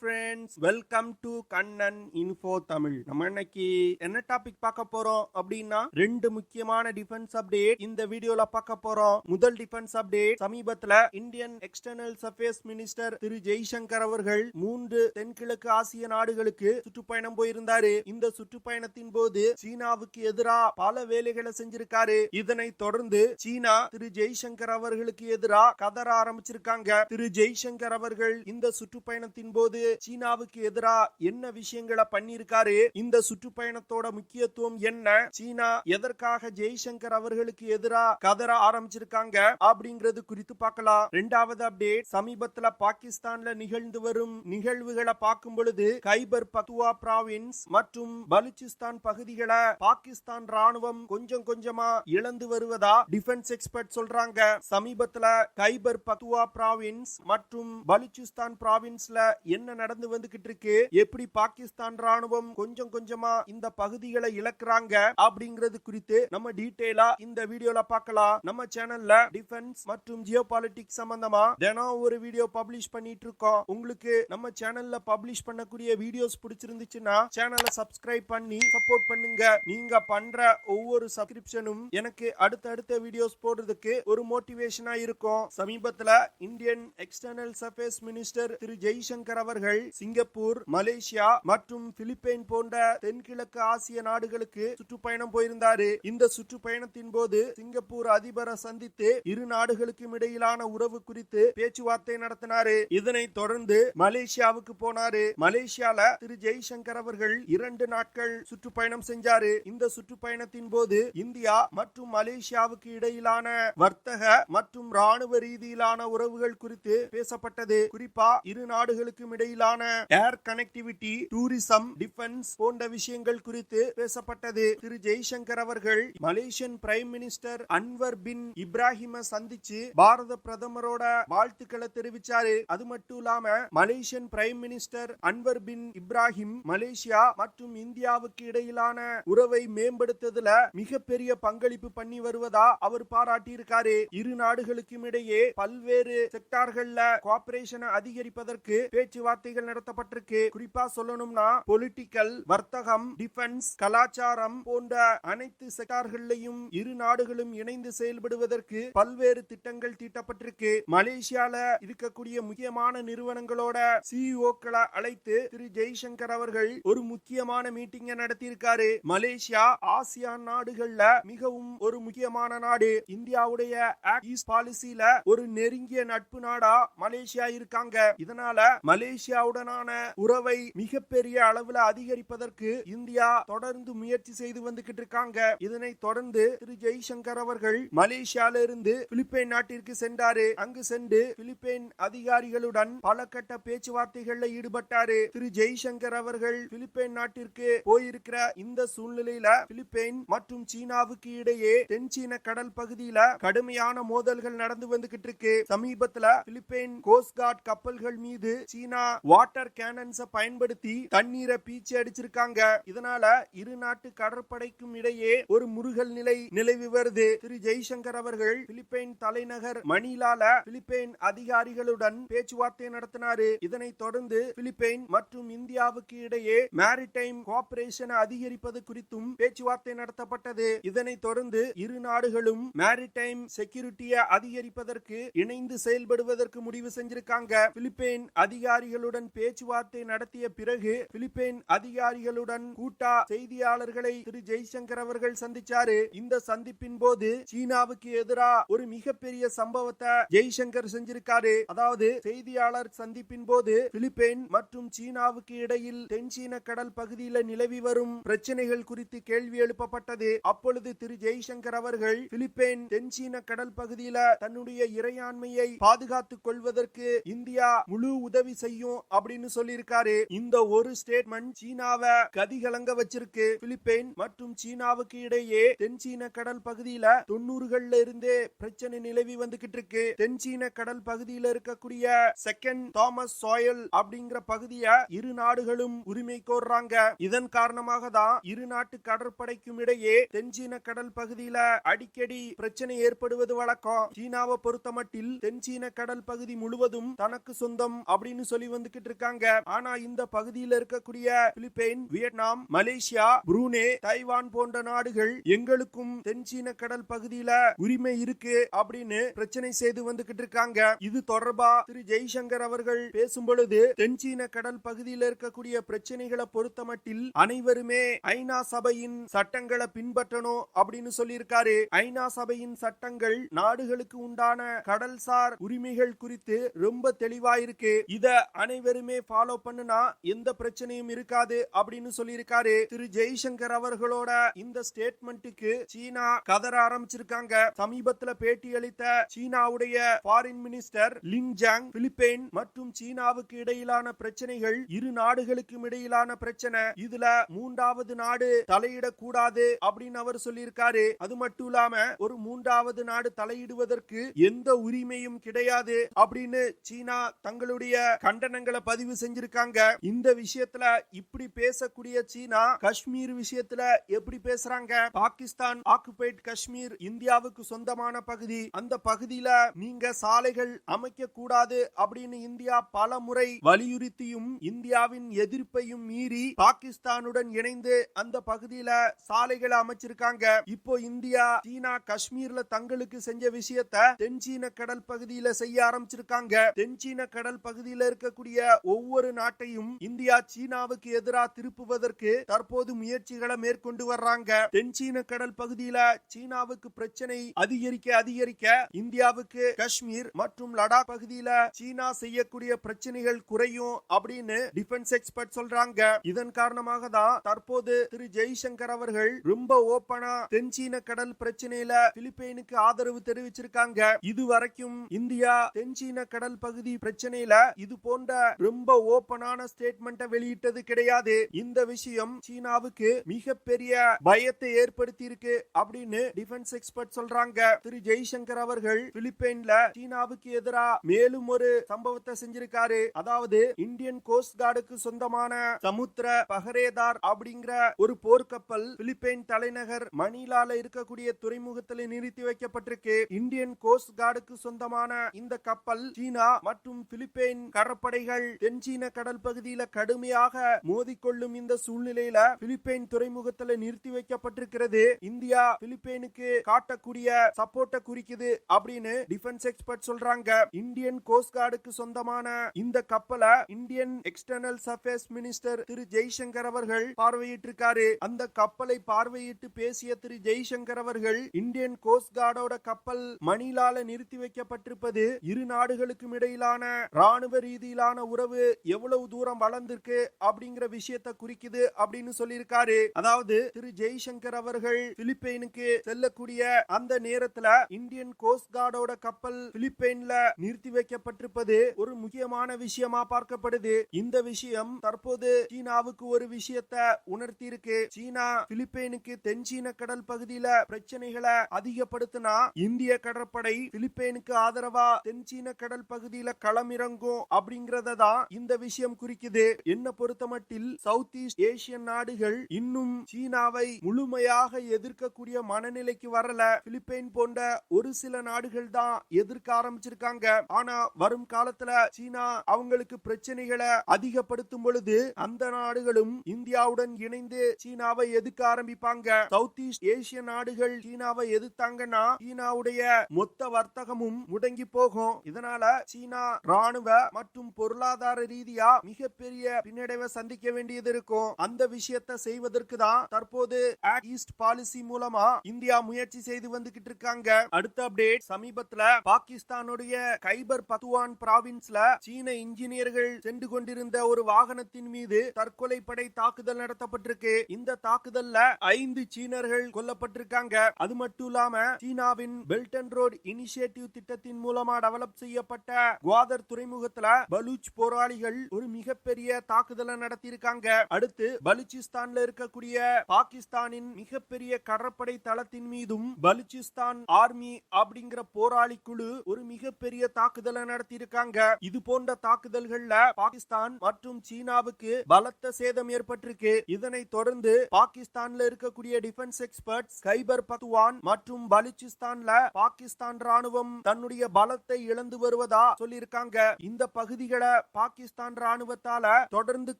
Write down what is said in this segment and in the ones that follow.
Friends, welcome to Kannan info Tamil. நம்ம இன்னைக்கு என்ன டாபிக் பார்க்க போறோம் அப்படின்னா, ரெண்டு முக்கியமான டிஃபென்ஸ் அப்டேட் இந்த வீடியோல பார்க்க போறோம். முதல் டிஃபென்ஸ் அப்டேட், சமீபத்துல இந்தியன் எக்ஸ்டர்னல் அஃபேர்ஸ் மினிஸ்டர் திரு ஜெய்சங்கர் அவர்கள் 3 தென்கிழக்கு ஆசிய நாடுகளுக்கு சுற்றுப்பயணம் போயிருந்தாரு. இந்த சுற்றுப்பயணத்தின் போது சீனாவுக்கு எதிராக பல வேலைகளை செஞ்சிருக்காரு. இதனை தொடர்ந்து சீனா திரு ஜெய்சங்கர் அவர்களுக்கு எதிராக கதற ஆரம்பிச்சிருக்காங்க. திரு ஜெய்சங்கர் அவர்கள் இந்த சுற்றுப்பயணத்தின் போது சீனாவுக்கு எதிராக என்ன விஷயங்களை பண்ணிருக்காரு, இந்த சுற்றுப்பயணத்தோட முக்கியத்துவம் என்ன, சீனா எதற்காக ஜெய்சங்கர் அவர்களுக்கு எதிராக கதற ஆரம்பிச்சிருக்காங்க அப்படிங்கிறது குறித்து பார்க்கலாம். இரண்டாவது அப்டேட், சமீபத்துல பாகிஸ்தான்ல நிகழ்ந்து வரும் நிகழ்வுகளை பார்க்கும் பொழுது கைபர் பக்துவா பிராவின்ஸ் மற்றும் பலுச்சிஸ்தான் பகுதிகளை பாகிஸ்தான் ராணுவம் கொஞ்சம் கொஞ்சமா இழந்து வருவதா டிஃபென்ஸ் எக்ஸ்பர்ட் சொல்றாங்க. சமீபத்துல கைபர் பக்துவா பிராவின்ஸ் மற்றும் பலுச்சிஸ்தான் பிராவின்ஸ்ல என்ன நடந்து வந்துகிட்டு இருக்கு, எப்படி பாகிஸ்தான் ராணுவம் கொஞ்சம் கொஞ்சமா இந்த பகுதிகளை இழக்கிறாங்க அப்படிங்கிறது குறித்து நம்ம டீடைலா இந்த வீடியோல பார்க்கலாம். நம்ம சேனல்ல டிஃபென்ஸ் மற்றும் ஜியோ பாலிடிக்ஸ் சம்பந்தமா தினம் ஒரு வீடியோ பப்ளிஷ் பண்ணிட்டு இருக்கோம். உங்களுக்கு நம்ம சேனல்ல பப்ளிஷ் பண்ணக்கூடிய வீடியோஸ் பிடிச்சிருந்துச்சுன்னா சேனலை சப்ஸ்கிரைப் பண்ணி சப்போர்ட் பண்ணுங்க. நீங்க பண்ற ஒவ்வொரு சப்ஸ்கிரிப்ஷனும் எனக்கு அடுத்தடுத்த வீடியோஸ் போடுறதுக்கு ஒரு மோட்டிவேஷனா இருக்கும். சமீபத்துல இந்தியன் எக்ஸ்டர்னல் அஃபேர்ஸ் மினிஸ்டர் திரு ஜெய்சங்கர் அவர்கள் சிங்கப்பூர், மலேசியா மற்றும் பிலிப்பைன் போன்ற தென்கிழக்கு ஆசிய நாடுகளுக்கு சுற்றுப்பயணம் போயிருந்தாரு. இந்த சுற்றுப்பயணத்தின் போது சிங்கப்பூர் அதிபரை சந்தித்து இரு நாடுகளுக்கும் இடையிலான உறவு குறித்து பேச்சுவார்த்தை நடத்தினாரு. இதனை தொடர்ந்து மலேசியாவுக்கு போனாரு. மலேசியால திரு ஜெய்சங்கர் அவர்கள் 2 நாட்கள் சுற்றுப்பயணம் செஞ்சாரு. இந்த சுற்றுப்பயணத்தின் போது இந்தியா மற்றும் மலேசியாவுக்கு இடையிலான வர்த்தக மற்றும் ராணுவ ரீதியிலான உறவுகள் குறித்து பேசப்பட்டது. குறிப்பா இரு நாடுகளுக்கும் இடையிலான ஏர் கனெக்டிவிட்டி, டூரிசம், டிஃபென்ஸ் போன்ற விஷயங்கள் குறித்து பேசப்பட்டது. திரு ஜெய்சங்கர் அவர்கள் மலேசியன் பிரைம் மினிஸ்டர் அன்வர் பின் இப்ராஹிமை சந்திச்சு பாரத பிரதமரோட வாழ்த்துக்களை தெரிவிச்சாரு. அது மட்டும் இல்லாம மலேசியன் பிரைம் மினிஸ்டர் அன்வர் பின் இப்ராஹிம் மலேசியா மற்றும் இந்தியாவுக்கு இடையிலான உறவை மேம்படுத்துவதில் மிகப்பெரிய பங்களிப்பு பண்ணி வருவதா அவர் பாராட்டியிருக்காரு. இரு நாடுகளுக்கும் இடையே பல்வேறு செக்டார்கள்ல கோஆபரேஷனை அதிகரிப்பதற்கு பேச்சுவார்த்தைகள் நடத்தப்பட்டிருக்கு. குறிப்பா சொல்லணும்னா பொலிட்டிக்கல், வர்த்தகம், டிஃபென்ஸ், கலாச்சாரம் போன்ற அனைத்து செக்டார்களையும் இரு நாடுகளும் இணைந்து செயல்படுவதற்கு பல்வேறு திட்டங்கள் தீட்டப்பட்டிருக்கு. மலேசியால இருக்கக்கூடிய முக்கியமான நிறுவனங்களோட சிஇஓக்களை அழைத்து திரு ஜெய்சங்கர் அவர்கள் ஒரு முக்கியமான மீட்டிங்கை நடத்தியிருக்காரு. மலேசியா ஆசியான் நாடுகள்ல மிகவும் ஒரு முக்கியமான நாடு. இந்தியாவுடைய ஆக்ட் ஈஸ்ட் பாலிசியில ஒரு நெருங்கிய நட்பு நாடா மலேசியா இருக்காங்க. இதனால மலேசியாவுடனான உறவை மிகப்பெரிய அளவுல அதிகரிப்பதற்கு இந்தியா தொடர்ந்து முயற்சி செய்து வந்துகிட்டு இருக்காங்க. இதனை தொடர்ந்து திரு ஜெய்சங்கர் அவர்கள் மலேசியால இருந்து பிலிப்பைன் நாட்டிற்கு சென்றாரு. அங்கு சென்று பிலிப்பைன் அதிகாரிகளுடன் பல கட்ட பேச்சுவார்த்தைகள்ல ஈடுபட்டாரு. திரு ஜெய்சங்கர் அவர்கள் பிலிப்பைன் நாட்டிற்கு போயிருக்கிற இந்த சூழ்நிலையில பிலிப்பைன் மற்றும் சீனாவுக்கு இடையே தென்சீன கடல் பகுதியில கடுமையான மோதல்கள் நடந்து வந்துகிட்டு இருக்கு. சமீபத்துல பிலிப்பைன் கோஸ்ட் கார்ட் கப்பல்கள் மீது சீனா வாட்டர் கேனன்ஸை பயன்படுத்தி தண்ணீரை பீச்சி அடிச்சிருக்காங்க. இதனால இரு நாட்டு கடற்படைக்கும் இடையே ஒரு முறுகல் நிலை நிலவி வருது. திரு ஜெய்சங்கர் அவர்கள் பிலிப்பைன் தலைநகர் மணிலால பிலிப்பைன் அதிகாரிகளுடன் பேச்சுவார்த்தை நடத்தினாரு. இதனை தொடர்ந்து பிலிப்பைன் மற்றும் இந்தியாவுக்கு இடையே மேரிடைம் கோஆபரேஷனை அதிகரிப்பது குறித்தும் பேச்சுவார்த்தை நடத்தப்பட்டது. இதனை தொடர்ந்து இரு நாடுகளும் மேரிடைம் செக்யூரிட்டியை அதிகரிப்பதற்கு இணைந்து செயல்படுவதற்கு முடிவு செஞ்சிருக்காங்க. பிலிப்பைன் அதிகாரிகளுடன் பேச்சுவார்த்தை நடத்திய பிறகு பிலிப்பைன் அதிகாரிகளுடன் கூட்டா செய்தியாளர்களை திரு ஜெய்சங்கர் அவர்கள் சந்திச்சாரு. இந்த சந்திப்பின் போது சீனாவுக்கு எதிராக ஒரு மிகப்பெரிய சம்பவத்தை ஜெய்சங்கர் செஞ்சிருக்காரு. அதாவது செய்தியாளர் சந்திப்பின் போது பிலிப்பைன் மற்றும் சீனாவுக்கு இடையில் தென்சீன கடல் பகுதியில் நிலவி வரும் பிரச்சனைகள் குறித்து கேள்வி எழுப்பப்பட்டது. அப்பொழுது திரு ஜெய்சங்கர் அவர்கள் பிலிப்பைன் தென்சீன கடல் பகுதியில தன்னுடைய இறையாண்மையை பாதுகாத்துக் கொள்வதற்கு இந்தியா முழு உதவி செய்யும் அப்படின்னு சொல்லியிருக்காரு. இந்த ஒரு ஸ்டேட்மெண்ட் சீனாவை கதிகலங்க வச்சிருக்கு. பிலிப்பைன் மற்றும் சீனாவுக்கு இடையே தென்சீன கடல் பகுதியில 90கள்ல இருந்தே பிரச்சனை நிலவி வந்துகிட்டு இருக்கு. தென்சீன கடல் பகுதியில இருக்கக்கூடிய செகண்ட் தாமஸ் சாயல் அப்படிங்கிற பகுதியை இரு நாடுகளும் உரிமை கோர்றாங்க. இதன் காரணமாக தான் இரு நாட்டு கடற்படைக்கும் இடையே தென்சீன கடல் பகுதியில அடிக்கடி பிரச்சனை ஏற்படுவது வழக்கம். சீனாவை பொறுத்தமட்டில் தென்சீன கடல் பகுதி முழுவதும் தனக்கு சொந்தம் அப்படின்னு சொல்லி வந்துகிட்டு வந்துகிட்டு இருக்காங்க. ஆனா இந்த பகுதியில் இருக்கக்கூடிய Philippine, Vietnam, Malaysia, Brunei, Taiwan போன்ற நாடுகள் எங்களுக்கும் தென்சீன கடல் பகுதியில உரிமை இருக்கு அப்படின்னு பிரச்சனை செய்து வந்துகிட்டு இருக்காங்க. இது தொடர்பா திரு ஜெய்சங்கர் அவர்கள் பேசும் பொழுது தென்சீன கடல் பகுதியில் இருக்கக்கூடிய பிரச்சனைகளை பொறுத்த மட்டில் அனைவருமே ஐநா சபையின் சட்டங்களை பின்பற்றணும் அப்படின்னு சொல்லியிருக்காரு. ஐநா சபையின் சட்டங்கள் நாடுகளுக்கு உண்டான கடல்சார் உரிமைகள் குறித்து ரொம்ப தெளிவா இருக்கு. இத அனைவருமே ஃபாலோ பண்ணுனா எந்த பிரச்சனையும் இருக்காது அப்படின்னு சொல்லியிருக்காரு. திரு ஜெய்சங்கர் அவர்களோட இந்த ஸ்டேட்மெண்ட்டுக்கு சீனா கதற ஆரம்பிச்சிருக்காங்க. சமீபத்துல பேட்டி அளித்த சீனாவுடைய foreign minister Ling Jang, Philippine மற்றும் சீனாவுக்கு இடையிலான பிரச்சனைகள் இரு நாடுகளுக்கும் இடையிலான பிரச்சனை, இதுல மூன்றாவது நாடு தலையிடக்கூடாது அப்படின்னு அவர் சொல்லியிருக்காரு. அது மட்டும் இல்லாம ஒரு மூன்றாவது நாடு தலையிடுவதற்கு எந்த உரிமையும் கிடையாது அப்படின்னு சீனா தங்களுடைய கண்டனங்களை பதிவு செஞ்சிருக்காங்க. இந்த விஷயத்துல இப்படி பேசக்கூடிய சீனா காஷ்மீர் விஷயத்துல எப்படி பேசுறாங்க? பாகிஸ்தான் ஆக்குபைட் காஷ்மீர் இந்தியாவுக்கு சொந்தமான பகுதி. அந்த பகுதியில நீங்க சாலைகள் அமைக்க கூடாது அப்படின்னு இந்தியா பல முறை வலியுறுத்தியும் இந்தியாவின் எதிர்ப்பையும் மீறி பாகிஸ்தானுடன் இணைந்து அந்த பகுதியில சாலைகளை அமைச்சிருக்காங்க. இப்போ இந்தியா சீனா காஷ்மீர்ல தங்களுக்கு செஞ்ச விஷயத்தை தென்சீன கடல் பகுதியில செய்ய ஆரம்பிச்சிருக்காங்க. தென்சீன கடல் பகுதியில இருக்கக்கூடிய ஒவ்வொரு நாட்டையும் இந்தியா சீனாவுக்கு எதிராக திருப்புவதற்கு தற்போது முயற்சிகளை மேற்கொண்டு வர்றாங்க. தென்சீன கடல் பகுதியில சீனாவுக்கு பிரச்சனை அதிகரிக்க இந்தியாவுக்கு காஷ்மீர் மற்றும் லடாக் பகுதியில சீனா செய்யக்கூடிய பிரச்சனைகள் குறையும் அப்படின்னு டிஃபென்ஸ் எக்ஸ்பர்ட் சொல்றாங்க. இதன் காரணமாக தான் தற்போது திரு ஜெய்சங்கர் அவர்கள் ரொம்ப ஓபனா தென்சீன கடல் பிரச்சனையில பிலிப்பைனுக்கு ஆதரவு தெரிவிச்சிருக்காங்க. இதுவரைக்கும் இந்தியா தென்சீன கடல் பகுதி பிரச்சனையில இது போன்ற ரொம்ப ஓபனான ஸ்டேட்மெண்ட் வெளியிட்டது கிடையாது. இந்த விஷயம் சீனாவுக்கு மிகப்பெரிய பயத்தை ஏற்படுத்தி இருக்கு அப்படின்னு டிஃபென்ஸ் எக்ஸ்பர்ட் சொல்றாங்க. திரு ஜெய்சங்கர் அவர்கள் பிலிப்பைன்ல சீனாவுக்கு எதிராக மேலும் ஒரு சம்பவத்தை செஞ்சிருக்காரு. அதாவது இந்தியன் கோஸ்ட் கார்டுக்கு சொந்தமான சமுத்திர பகரேதார் அப்படிங்கிற ஒரு போர்க்கப்பல் பிலிப்பைன் தலைநகர் மணிலால இருக்கக்கூடிய துறைமுகத்தில் நிறுத்தி வைக்கப்பட்டிருக்கு. இந்தியன் கோஸ்ட் கார்டுக்கு சொந்தமான இந்த கப்பல் சீனா மற்றும் பிலிப்பைன் கடற்படைகள் தென்சீன கடல் பகுதியில கடுமையாக மோதிக்கொள்ளும் இந்த சூழ்நிலையில பிலிப்பைன் துறைமுகத்தில் நிறுத்தி வைக்கப்பட்டிருக்கிறது. இந்தியா பிலிப்பைனுக்கு காட்டக்கூடிய சப்போர்ட்டை குறிக்குது அப்படின்னு டிஃபென்ஸ் எக்ஸ்பர்ட் சொல்றாங்க. இந்தியன் கோஸ்ட் கார்டுக்கு சொந்தமான இந்த கப்பலை இந்தியன் எக்ஸ்டர்னல் அஃபேர்ஸ் மினிஸ்டர் திரு ஜெய்சங்கர் அவர்கள் பார்வையிட்டிருக்காரு. அந்த கப்பலை பார்வையிட்டு பேசிய திரு ஜெய்சங்கர் அவர்கள் இந்தியன் கோஸ்ட் கார்டோட கப்பல் மணிலால நிறுத்தி வைக்கப்பட்டிருப்பது இரு நாடுகளுக்கும் இடையிலான ராணுவ ரீதியிலான உறவு எவ்வளவு தூரம் வளர்ந்திருக்கு அப்படிங்கிற விஷயத்தை குறிக்குது அப்படின்னு சொல்லியிருக்காரு. அதாவது திரு ஜெய்சங்கர் அவர்கள் பிலிப்பைனுக்கு செல்லக்கூடிய அந்த நேரத்துல இந்தியன் கோஸ்ட் கார்டோட கப்பல் பிலிப்பைன்ல நிறுத்தி வைக்கப்பட்டிருப்பது ஒரு முக்கியமான விஷயமா பார்க்கப்படுது. இந்த விஷயம் தற்போது சீனாவுக்கு ஒரு விஷயத்தை உணர்த்தி இருக்கு. சீனா பிலிப்பைனுக்கு தென்சீன கடல் பகுதியில பிரச்சனைகளை அதிகப்படுத்தினா இந்திய கடற்படை பிலிப்பைனுக்கு ஆதரவா தென்சீன கடல் பகுதியில களமிறங்கும் அப்படிங்கறத தான் இந்த விஷயம் குறிக்குது. என்ன பொறுத்தமட்டில் சவுத் ஈஸ்ட் ஏசியன் நாடுகள் இன்னும் சீனாவை முழுமையாக எதிர்க்கக்கூடிய மனநிலைக்கு வரல. பிலிப்பைன் போன்ற ஒரு சில நாடுகள் தான் எதிர்க்க ஆரம்பிச்சிருக்காங்க. ஆனா வரும் காலத்துல சீனா அவங்களுக்கு பிரச்சனைகளை அதிகப்படுத்தும் பொழுது அந்த நாடுகளும் இந்தியாவுடன் இணைந்து சீனாவை எதிர்க்க ஆரம்பிப்பாங்க. சவுத் ஈஸ்ட் ஏசிய நாடுகள் சீனாவை எதிர்த்தாங்கன்னா சீனாவுடைய மொத்த வர்த்தகமும் முடங்கி போகும். இதனால சீனா ராணுவ மற்றும் பொருளாதார ரீதியா மிகப்பெரிய பின்னடைவை சந்திக்க வேண்டியது இருக்கும். அந்த விஷயத்தை செய்வதற்கு தான் தற்போது ஆக்ட் ஈஸ்ட் பாலிசி மூலமா இந்தியா முயற்சி செய்து வந்துகிட்டு இருக்காங்க. அடுத்த அப்டேட், சமீபத்துல பாகிஸ்தானுடைய கைபர் பக்துவான் பிராவின்ஸ்ல சீன இன்ஜினியர்கள் சென்று கொண்டிருந்த ஒரு வாகனத்தின் மீது தற்கொலை படை தாக்குதல் நடத்தப்பட்டிருக்கு. இந்த தாக்குதல்ல 5 சீனர்கள் கொல்லப்பட்டிருக்காங்க. அது மட்டும் இல்லாம சீனாவின் பெல்ட் அண்ட் ரோட் இனிஷியேட்டிவ் திட்டத்தின் மூலமா டெவலப் செய்யப்பட்ட குவாதர் துறைமுகத்துல பலூச் போராளிகள் ஒரு மிகப்பெரிய தாக்குதலை நடத்தியிருக்காங்க. அடுத்து பலூச்சிஸ்தான்ல இருக்கக்கூடிய பாகிஸ்தானின் மிகப்பெரிய கடற்படை தளத்தின் மீதும் பலூச்சிஸ்தான் ஆர்மி அப்படிங்கிற போராளி குழு ஒரு மிகப்பெரிய தாக்குதலை நடத்தியிருக்காங்க. இது போன்ற தாக்குதல்கள்ல பாகிஸ்தான் மற்றும் சீனாவுக்கு பலத்த சேதம் ஏற்பட்டிருக்கு. இதனை தொடர்ந்து பாகிஸ்தான்ல இருக்கக்கூடிய டிஃபென்ஸ் எக்ஸ்பர்ட்ஸ் கைபர் பக்துவான் மற்றும் பலூச்சிஸ்தான்ல பாகிஸ்தான் ராணுவம் தன்னுடைய பலத்தை இழந்து வருவதா சொல்லியிருக்காங்க. இந்த பகுதிகளை பாகிஸ்தான் ராணுவத்தால தொடர்ந்து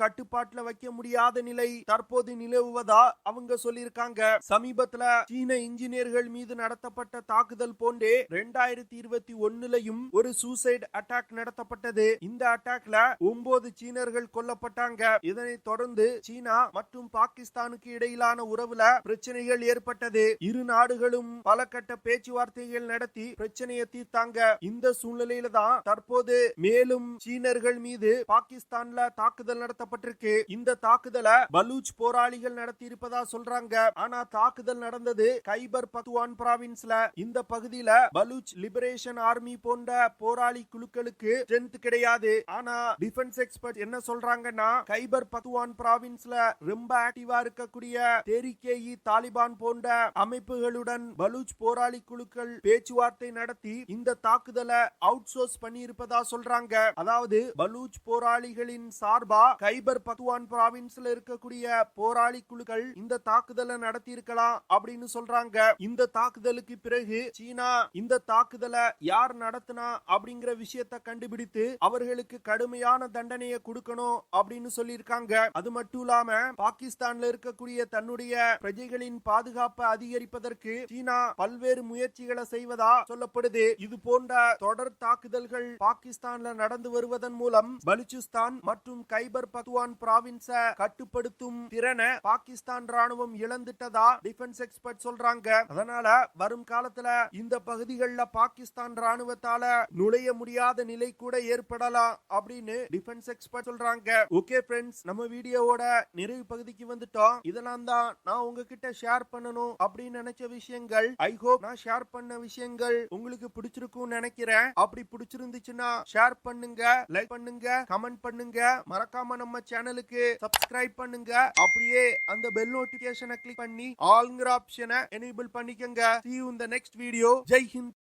கட்டுப்பாட்டுல வைக்க முடியாத நிலை தற்போது நிலவுவதா அவங்க சொல்லியிருக்காங்க. சமீபத்துல சீன இன்ஜினியர்கள் மீது நடத்தப்பட்ட தாக்குதல் போன்றே 2021 ஒரு சூசைட் அட்டாக் நடத்தப்பட்டது. இந்த அட்டாக்ல 9 சீனர்கள் கொல்லப்பட்டாங்க. இதனைத் தொடர்ந்து சீனா மற்றும் பாகிஸ்தானுக்கு இடையிலான உறவுல பிரச்சனைகள் ஏற்பட்டது. இரு நாடுகளும் பல கட்ட பேச்சுவார்த்தைகள் நடத்தி பிரச்சனையை தீர்த்தாங்க. இந்த சூழ்நிலையில தான் தற்போது மேலும் சீனர்கள் மீது பாகிஸ்தான்ல தாக்குதல் நடத்தப்பட்டிருக்கு. இந்த தாக்குதலை பலூச் போராளிகள் நடத்தி இருப்பதா சொல்றாங்க. ஆனா தாக்குதல் நடந்தது கைபர் பக்துவான் பிராவின்ஸ்ல. இந்த பகுதியில பலூச் லிபரேஷன் ஆர்மி போன்ற போராளி குழுக்களுக்கு ஸ்ட்ரென்த் கிடையாது. ஆனா டிஃபென்ஸ் எக்ஸ்பர்ட் என்ன சொல்றாங்கன்னா கைபர் பக்துவான் பிராவின்ஸ்ல ரொம்ப ஆக்டிவா இருக்கக்கூடிய தெரிகேஇ தாலிபான் போன்ற அமைப்புகளுடன் பலூச் போராளி குழுக்கள் பேச்சுவார்த்தை நடத்தி இந்த தாக்குதலை அவுட் சோர்ஸ் பண்ணி இருப்பதா சொல்றாங்க. அதாவது பலூச் போராளிகளின் சார்பா கைபர் பக்துவான் பிராவின்ஸ்ல இருக்கக்கூடிய போராளி குழுக்கள் இந்த தாக்குதலை நடத்தி இருக்கலாம் அப்படின்னு சொல்றாங்க. இந்த தாக்குதலுக்கு பிறகு சீனா இந்த தாக்குதலை யார் நடத்தினா அப்படிங்கிற விஷயத்தை கண்டுபிடித்து அவர்களுக்கு கடுமையான தண்டனையை கொடுக்கணும் அப்படின்னு சொல்லியிருக்காங்க. அது மட்டும் இல்லாம பாகிஸ்தான்ல இருக்கக்கூடிய தன்னுடைய பிரஜைகளின் பாதுகாப்பை அதிகரிப்பதற்கு சீனா பல்வேறு முயற்சிகளை செய்வதா சொல்லப்படுது. இது போன்ற தொடர் தாக்குதல்கள் பாகிஸ்தான்ல நடந்து வருவதன் மூலம் பலூச்சிஸ்தான் மற்றும் கைபர் பக்துவான் பிராவின்ஸை கட்டுப்படுத்தும் திறனை பாகிஸ்தான் ராணுவம் இழந்துட்டதா டிஃபென்ஸ் எக்ஸ்பர்ட் சொல்றாங்க. அதனால வரும் காலத்துல இந்த பகுதிகளில் பாகிஸ்தான் ராணுவத்தால நுழைய முடியாத நிலை கூட ஏற்படலாம் அப்படின்னு டிஃபென்ஸ் எக்ஸ்பர்ட் சொல்றாங்க. ஓகே ஃப்ரெண்ட்ஸ், நம்ம வீடியோவோட நிறைவு பகுதிக்கு வந்துட்டோம். இதெல்லாம் தான் நான் உங்ககிட்ட ஷேர் பண்ணணும் அப்படின்னு நினைச்ச விஷயங்கள். ஐ ஹோப் நான் ஷேர் பண்ண விஷயங்கள் உங்களுக்கு பிடிச்சிருக்கும் நினைக்கிறேன். அப்படி பிடிச்சிருந்துச்சுன்னா ஷேர் பண்ணுங்க, லைக் பண்ணுங்க, கமெண்ட் பண்ணுங்க. மறக்காம நம்ம சேனலுக்கு சப்ஸ்கிரைப் பண்ணுங்க. அப்படியே அந்த பெல் நோட்டிபிகேஷனை கிளிக் பண்ணி ஆல்ங்கிற ஆப்ஷனை எனேபிள் பண்ணிக்கங்க. See you in the next video. Jai Hind.